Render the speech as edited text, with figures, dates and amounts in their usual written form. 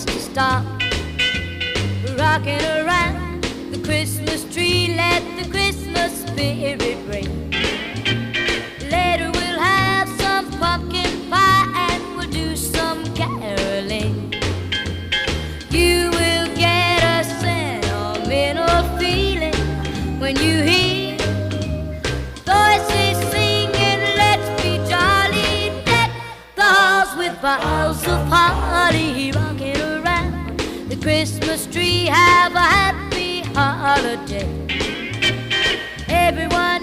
us to stop rocking around the Christmas tree. Let the Christmas spirit ring. Later we'll have some pumpkin pie and we'll do some caroling. You will get a sentimental feeling when you hear voices singing, let's be jolly. Deck the halls with boughs of holly, rocking around the Christmas tree. Have a happy holiday. Everyone